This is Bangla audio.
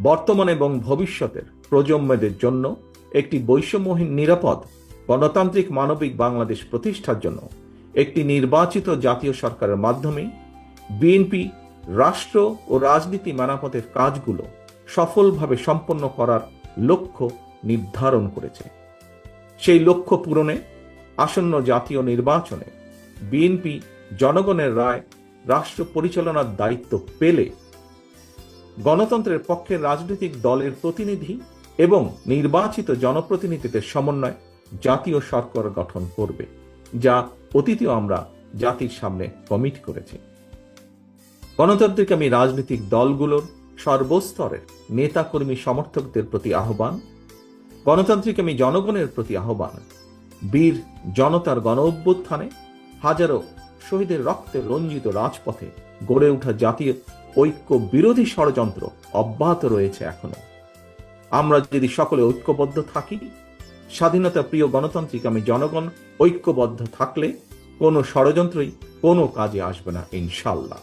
বর্তমান এবং ভবিষ্যতের প্রজন্মদের জন্য একটি বৈষম্যহীন, নিরাপদ, গণতান্ত্রিক, মানবিক বাংলাদেশ প্রতিষ্ঠার জন্য একটি নির্বাচিত জাতীয় সরকারের মাধ্যমে বিএনপি রাষ্ট্র ও রাজনীতি মেরামতের কাজগুলো সফলভাবে সম্পন্ন করার লক্ষ্য নির্ধারণ করেছে। সেই লক্ষ্য পূরণে আসন্ন জাতীয় নির্বাচনে বিএনপি জনগণের রায় রাষ্ট্র পরিচালনার দায়িত্ব পেলে গণতন্ত্রের পক্ষের রাজনৈতিক দলের প্রতিনিধি এবং নির্বাচিত জনপ্রতিনিধিদের সমন্বয়ে জাতীয় সরকার গঠন করবে, যা অতীতেও আমরা জাতির সামনে কমিট করেছি। গণতান্ত্রিক রাজনৈতিক দলগুলোর সর্বস্তরের নেতাকর্মী সমর্থকদের প্রতি আহ্বান, গণতান্ত্রিক জনগণের প্রতি আহ্বান, বীর জনতার গণ অভ্যুত্থানে হাজারো শহীদের রক্তে রঞ্জিত রাজপথে গড়ে ওঠা জাতীয় ঐক্য বিরোধী ষড়যন্ত্র অব্যাহত রয়েছে এখনো। আমরা যদি সকলে ঐক্যবদ্ধ থাকি, স্বাধীনতা প্রিয় গণতান্ত্রিক জনগণ ঐক্যবদ্ধ থাকলে কোনো ষড়যন্ত্রই কোনো কাজে আসবে না, ইনশাআল্লাহ।